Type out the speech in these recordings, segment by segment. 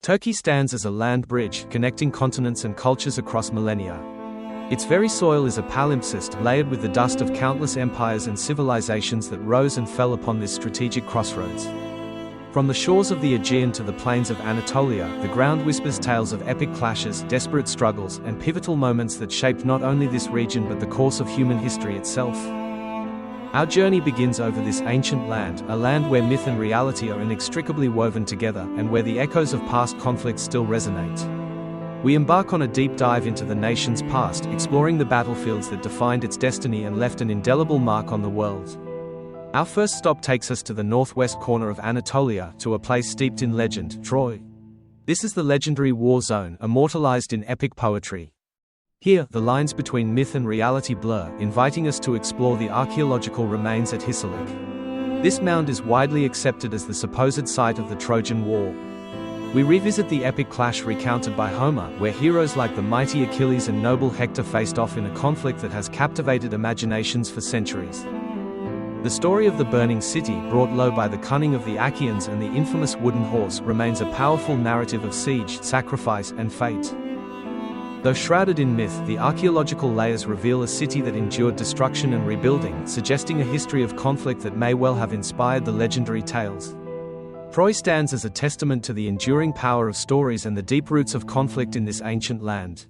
Turkey stands as a land bridge, connecting continents and cultures across millennia. Its very soil is a palimpsest, layered with the dust of countless empires and civilizations that rose and fell upon this strategic crossroads. From the shores of the Aegean to the plains of Anatolia, the ground whispers tales of epic clashes, desperate struggles, and pivotal moments that shaped not only this region but the course of human history itself. Our journey begins over this ancient land, a land where myth and reality are inextricably woven together, and where the echoes of past conflicts still resonate. We embark on a deep dive into the nation's past, exploring the battlefields that defined its destiny and left an indelible mark on the world. Our first stop takes us to the northwest corner of Anatolia, to a place steeped in legend, Troy. This is the legendary war zone, immortalized in epic poetry. Here, the lines between myth and reality blur, inviting us to explore the archaeological remains at Hisarlik. This mound is widely accepted as the supposed site of the Trojan War. We revisit the epic clash recounted by Homer, where heroes like the mighty Achilles and noble Hector faced off in a conflict that has captivated imaginations for centuries. The story of the burning city, brought low by the cunning of the Achaeans and the infamous wooden horse, remains a powerful narrative of siege, sacrifice, and fate. Though shrouded in myth, the archaeological layers reveal a city that endured destruction and rebuilding, suggesting a history of conflict that may well have inspired the legendary tales. Troy stands as a testament to the enduring power of stories and the deep roots of conflict in this ancient land.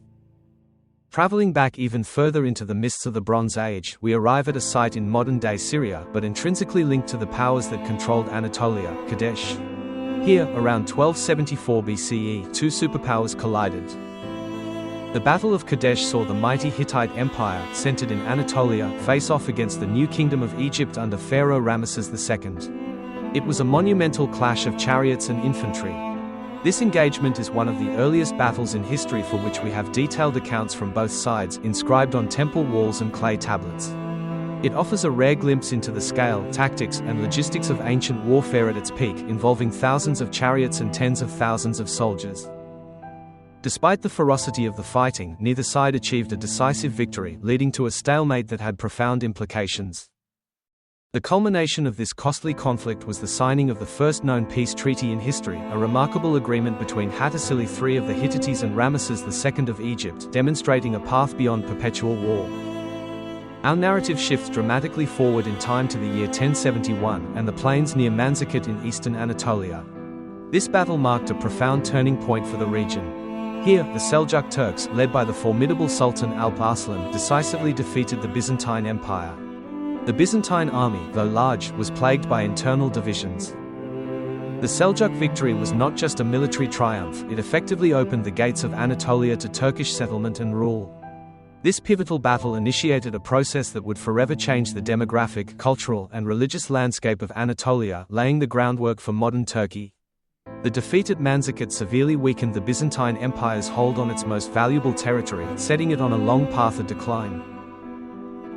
Traveling back even further into the mists of the Bronze Age, we arrive at a site in modern-day Syria, but intrinsically linked to the powers that controlled Anatolia, Kadesh. Here, around 1274 BCE, two superpowers collided. The Battle of Kadesh saw the mighty Hittite Empire, centered in Anatolia, face off against the new Kingdom of Egypt under Pharaoh Ramesses II. It was a monumental clash of chariots and infantry. This engagement is one of the earliest battles in history for which we have detailed accounts from both sides, inscribed on temple walls and clay tablets. It offers a rare glimpse into the scale, tactics, and logistics of ancient warfare at its peak, involving thousands of chariots and tens of thousands of soldiers. Despite the ferocity of the fighting, neither side achieved a decisive victory, leading to a stalemate that had profound implications. The culmination of this costly conflict was the signing of the first known peace treaty in history, a remarkable agreement between Hattusili III of the Hittites and Ramesses II of Egypt, demonstrating a path beyond perpetual war. Our narrative shifts dramatically forward in time to the year 1071, and the plains near Manzikert in eastern Anatolia. This battle marked a profound turning point for the region. Here, the Seljuk Turks, led by the formidable Sultan Alp Arslan, decisively defeated the Byzantine Empire. The Byzantine army, though large, was plagued by internal divisions. The Seljuk victory was not just a military triumph, it effectively opened the gates of Anatolia to Turkish settlement and rule. This pivotal battle initiated a process that would forever change the demographic, cultural, and religious landscape of Anatolia, laying the groundwork for modern Turkey. The defeat at Manzikert severely weakened the Byzantine Empire's hold on its most valuable territory, setting it on a long path of decline.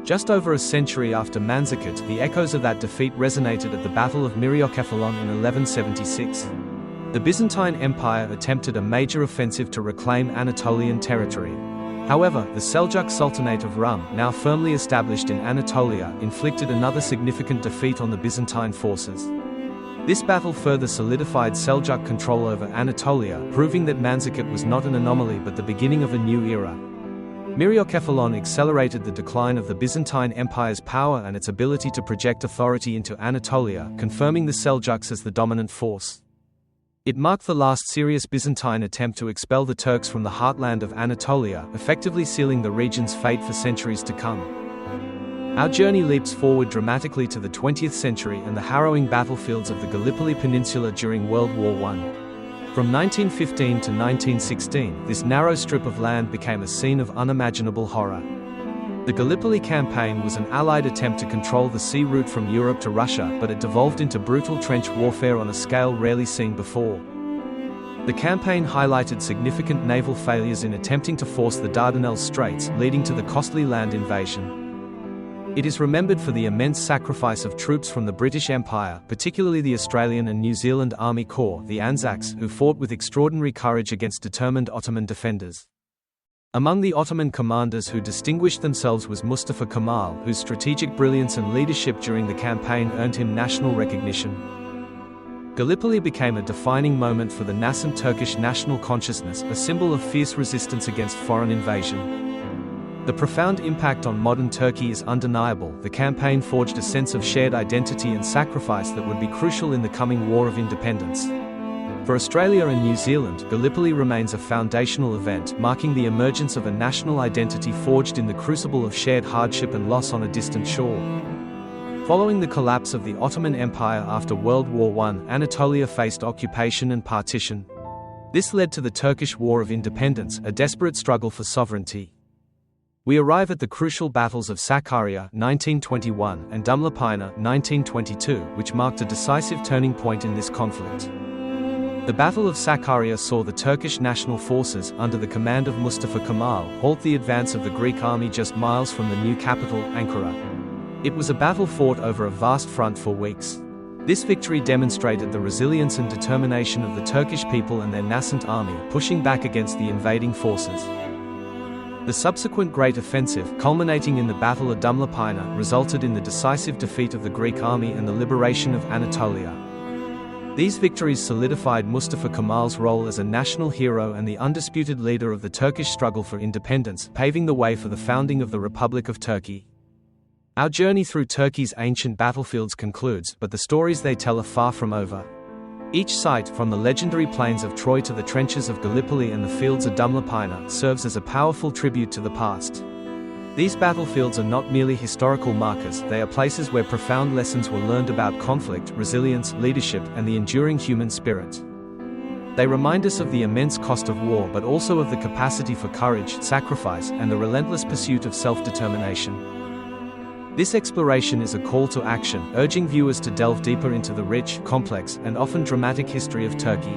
Just over a century after Manzikert, the echoes of that defeat resonated at the Battle of Myriokephalon in 1176. The Byzantine Empire attempted a major offensive to reclaim Anatolian territory. However, the Seljuk Sultanate of Rum, now firmly established in Anatolia, inflicted another significant defeat on the Byzantine forces. This battle further solidified Seljuk control over Anatolia, proving that Manzikert was not an anomaly but the beginning of a new era. Myriokephalon accelerated the decline of the Byzantine Empire's power and its ability to project authority into Anatolia, confirming the Seljuks as the dominant force. It marked the last serious Byzantine attempt to expel the Turks from the heartland of Anatolia, effectively sealing the region's fate for centuries to come. Our journey leaps forward dramatically to the 20th century and the harrowing battlefields of the Gallipoli Peninsula during World War I. From 1915 to 1916, this narrow strip of land became a scene of unimaginable horror. The Gallipoli campaign was an Allied attempt to control the sea route from Europe to Russia, but it devolved into brutal trench warfare on a scale rarely seen before. The campaign highlighted significant naval failures in attempting to force the Dardanelles Straits, leading to the costly land invasion. It is remembered for the immense sacrifice of troops from the British Empire, particularly the Australian and New Zealand Army Corps, the Anzacs, who fought with extraordinary courage against determined Ottoman defenders. Among the Ottoman commanders who distinguished themselves was Mustafa Kemal, whose strategic brilliance and leadership during the campaign earned him national recognition. Gallipoli became a defining moment for the nascent Turkish national consciousness, a symbol of fierce resistance against foreign invasion. The profound impact on modern Turkey is undeniable. The campaign forged a sense of shared identity and sacrifice that would be crucial in the coming War of Independence. For Australia and New Zealand, Gallipoli remains a foundational event, marking the emergence of a national identity forged in the crucible of shared hardship and loss on a distant shore. Following the collapse of the Ottoman Empire after World War I, Anatolia faced occupation and partition. This led to the Turkish War of Independence, a desperate struggle for sovereignty. We arrive at the crucial battles of Sakarya (1921) and Dumlupınar (1922), which marked a decisive turning point in this conflict. The Battle of Sakarya saw the Turkish national forces, under the command of Mustafa Kemal, halt the advance of the Greek army just miles from the new capital, Ankara. It was a battle fought over a vast front for weeks. This victory demonstrated the resilience and determination of the Turkish people and their nascent army, pushing back against the invading forces. The subsequent Great Offensive, culminating in the Battle of Dumlupınar, resulted in the decisive defeat of the Greek army and the liberation of Anatolia. These victories solidified Mustafa Kemal's role as a national hero and the undisputed leader of the Turkish struggle for independence, paving the way for the founding of the Republic of Turkey. Our journey through Turkey's ancient battlefields concludes, but the stories they tell are far from over. Each site, from the legendary plains of Troy to the trenches of Gallipoli and the fields of Dumlupınar, serves as a powerful tribute to the past. These battlefields are not merely historical markers, they are places where profound lessons were learned about conflict, resilience, leadership, and the enduring human spirit. They remind us of the immense cost of war, but also of the capacity for courage, sacrifice, and the relentless pursuit of self-determination. This exploration is a call to action, urging viewers to delve deeper into the rich, complex, and often dramatic history of Turkey.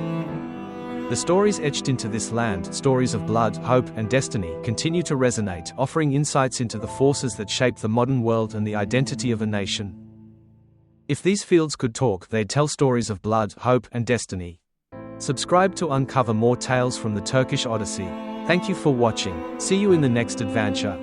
The stories etched into this land, stories of blood, hope, and destiny, continue to resonate, offering insights into the forces that shape the modern world and the identity of a nation. If these fields could talk, they'd tell stories of blood, hope, and destiny. Subscribe to uncover more tales from the Turkish Odyssey. Thank you for watching. See you in the next adventure.